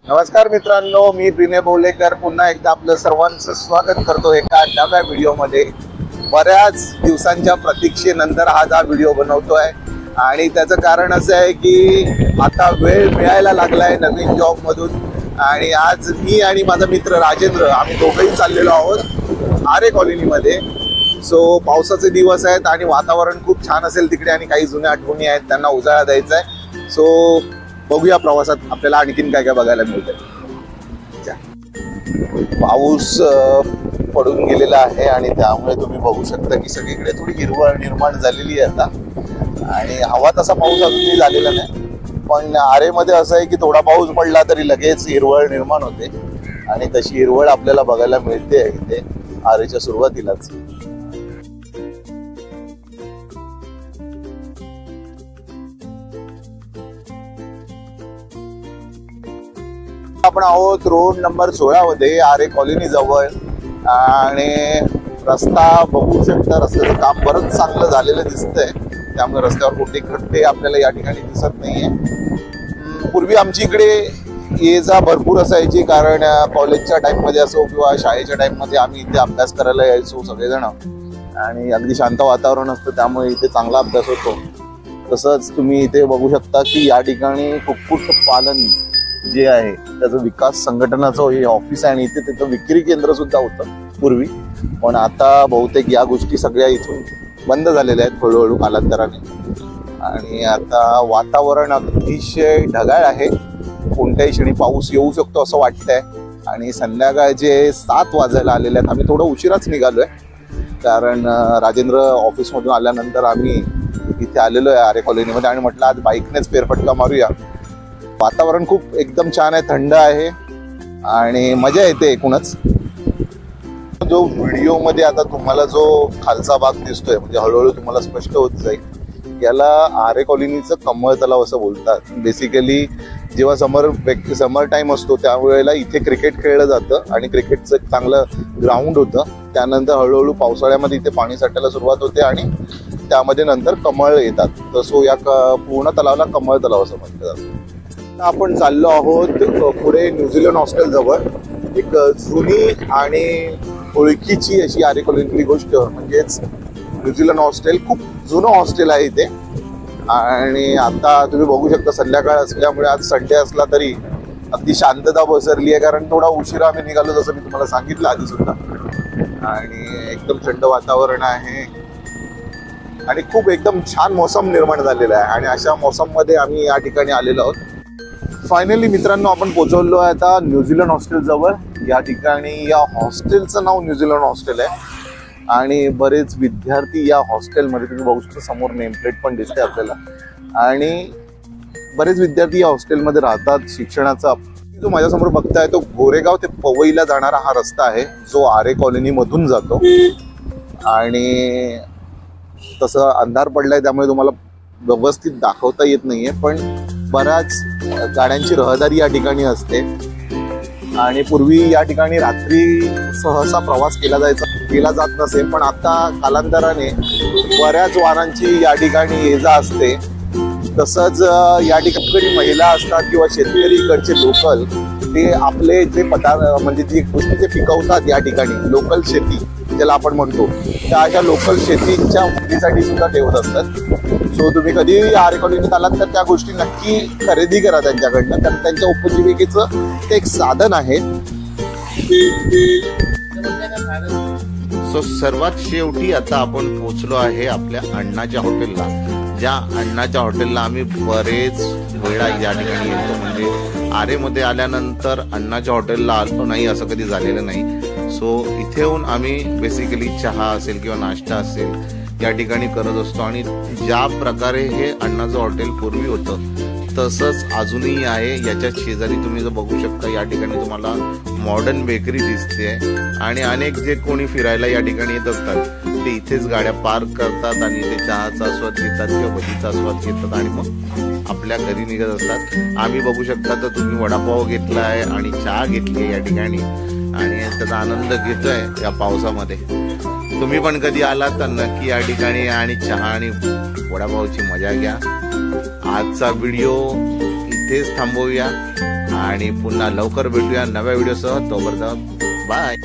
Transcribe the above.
नमस्कार मित्रांनो, मी विनय बोलेकर पुन्हा एकदा आपलं सर्वांचं स्वागत करतो एका नव्या व्हिडिओमध्ये। बऱ्याच दिवसांच्या प्रतीक्षेनंतर आज हा व्हिडिओ बनवतोय आणि त्याचं कारण असं आहे की आता वेळ मिळायला लागलाय नवीन जॉबमधून आणि आज मी आणि माझा मित्र राजेंद्र आम्ही दोघंही चाललेलो आहोत आरे कॉलनीमध्ये। सो पावसाचे दिवस आहेत आणि वातावरण खूप छान असेल तिकडे आणि काही जुन्या आठवणी आहेत त्यांना उजाळा द्यायचा आहे। सो बघूया प्रवासात आपल्याला आणखीन काय काय बघायला मिळतंय। पाऊस पडून गेलेला आहे आणि त्यामुळे तुम्ही बघू शकता की सगळीकडे थोडी हिरवळ निर्माण झालेली आहे आता आणि हवा तसा पाऊस अजूनही झालेला नाही, पण आरेमध्ये असं आहे की थोडा पाऊस पडला तरी लगेच हिरवळ निर्माण होते आणि तशी हिरवळ आपल्याला बघायला मिळते इथे आरेच्या सुरुवातीलाच। आपण आहोत रोड नंबर 16 मध्ये आरे कॉलनी जवळ आणि रस्ता बघू शकता, रस्त्याचं काम बरंच चांगलं झालेलं दिसतंय त्यामुळे रस्त्यावर कुठे खड्डे आपल्याला या ठिकाणी दिसत नाहीये। पूर्वी आमची इकडे ये जा भरपूर असायची, कारण कॉलेजच्या टाइममध्ये असो किंवा शाळेच्या टाइममध्ये आम्ही इथे अभ्यास करायला यायचो सगळेजण आणि अगदी शांत वातावरण असतं त्यामुळे इथे चांगला अभ्यास होतो। तसंच तुम्ही इथे बघू शकता की या ठिकाणी कुक्कुट पालन जे आहे त्याचं विकास संघटनाचं हे ऑफिस आहे आणि इथे त्याचं विक्री केंद्र सुद्धा होतं पूर्वी, पण आता बहुतेक या गोष्टी सगळ्या इथून बंद झालेल्या आहेत हळूहळू कालांतराने। आणि आता वातावरण अतिशय ढगाळ आहे, कोणत्याही क्षणी पाऊस येऊ शकतो असं वाटतंय आणि संध्याकाळचे 7 वाजायला आलेले आहेत। आम्ही थोडं उशिराच निघालोय कारण राजेंद्र ऑफिसमधून आल्यानंतर आम्ही इथे आलेलो आहे आरे कॉलनीमध्ये आणि म्हटलं आज बाईकनेच फेरफटका मारूया। वातावरण खूप एकदम छान आहे, थंड आहे आणि मजा येते एकूणच। जो व्हिडिओ मध्ये आता तुम्हाला जो खालचा भाग दिसतोय म्हणजे हळूहळू तुम्हाला स्पष्ट होत जाईल, याला आरे कॉलनीचं कमळ तलाव असं बोलतात। बेसिकली जेव्हा समर टाइम असतो त्यावेळेला इथे क्रिकेट खेळलं जातं आणि क्रिकेटचं एक चांगलं ग्राउंड होतं। त्यानंतर हळूहळू पावसाळ्यामध्ये इथे पाणी साठायला सुरुवात होते आणि त्यामध्ये नंतर कमळ येतात, तर सो या पूर्ण तलावाला कमळ तलाव असं म्हटलं जातं। आपण चाललो आहोत पुढे न्यूझीलंड हॉस्टेल जवळ, एक जुनी आणि ओळखीची अशी आरे कॉलनीतली गोष्ट म्हणजेच न्यूझीलंड हॉस्टेल। खूप जुनं हॉस्टेल आहे इथे आणि आता तुम्ही बघू शकता संध्याकाळ असल्यामुळे आज संडे असला तरी अगदी शांतता पसरली आहे, कारण थोडा उशिरा आम्ही निघालो जसं मी तुम्हाला सांगितलं आधी सुद्धा, आणि एकदम थंड वातावरण आहे आणि खूप एकदम छान मोसम निर्माण झालेला आहे आणि अशा मोसममध्ये आम्ही या ठिकाणी आलेलो आहोत। फायनली मित्रांनो आपण पोहोचवलो आहे आता न्यूझीलंड हॉस्टेल जवळ। या ठिकाणी या हॉस्टेलचं नाव न्यूझीलंड हॉस्टेल आहे आणि बरेच विद्यार्थी या हॉस्टेलमध्ये, तुम्ही बघू शकता समोर नेमप्लेट पण दिसते आपल्याला, आणि बरेच विद्यार्थी या हॉस्टेलमध्ये राहतात शिक्षणाचा। जो माझ्यासमोर बघताय तो गोरेगाव ते पवईला जाणारा हा रस्ता आहे जो आरे कॉलनी मधून जातो आणि तसं अंधार पडलाय त्यामुळे तुम्हाला व्यवस्थित दाखवता येत नाहीये, पण बऱ्याच गाड्यांची रहदारी या ठिकाणी असते आणि पूर्वी या ठिकाणी रात्री सहसा प्रवास केला जात नसे, पण आता कालांतराने बऱ्याच वाहनांची या ठिकाणी ये जा असते। तसंच या ठिकाणी महिला असतात किंवा शेतकरी इकडचे लोकल ते आपले जे पदार्थ म्हणजे जी गोष्टी ते पिकवतात या ठिकाणी लोकल शेती ज्याला आपण म्हणतो, त्या अशा लोकल शेतीच्या विक्रीसाठी सुद्धा ठेवत असतात। सो तुम्ही कधी आरे कॉलनीत आलात तर त्या गोष्टी नक्की खरेदी करा त्यांच्याकडनं, कारण त्यांच्या उपजीविकेचं ते एक साधन आहे। सो सर्वात शेवटी आता आपण पोहोचलो आहे आपल्या अण्णाच्या हॉटेलला, ज्या अण्णाच्या हॉटेलला आम्ही बरेच वेळा या ठिकाणी येतो, म्हणजे आरेमध्ये आल्यानंतर अण्णाच्या हॉटेलला आलो नाही असं कधी झालेलं नाही। सो इथे येऊन आम्ही बेसिकली चहा असेल किंवा नाश्ता असेल या ठिकाणी करत असतो आणि ज्या प्रकारे हे अण्णाचं हॉटेल पूर्वी होतं तसंच अजूनही आहे। याच्या शेजारी तुम्ही जर बघू शकता या ठिकाणी तुम्हाला मॉडर्न बेकरी दिसते आणि अनेक जे कोणी फिरायला या ठिकाणी येत असतात ते इथेच गाड्या पार्क करतात आणि इथे चहाचा आस्वाद घेतात किंवा भजीचा आस्वाद घेतात आणि मग आपल्या घरी निघत असतात। आम्ही बघू शकता तर तुम्ही वडापाव घेतला आहे आणि चहा घेतली आहे या ठिकाणी आणि त्याचा आनंद घेतोय या पावसामध्ये। तुम्ही पण कधी आलात तर नक्की या ठिकाणी आणि चहा आणि वडापावची मजा घ्या। आजचा व्हिडिओ इथेच थांबवूया। आणि पुन्हा लवकर भेटूया नव्या व्हिडिओसह. तोपर्यंत बाय.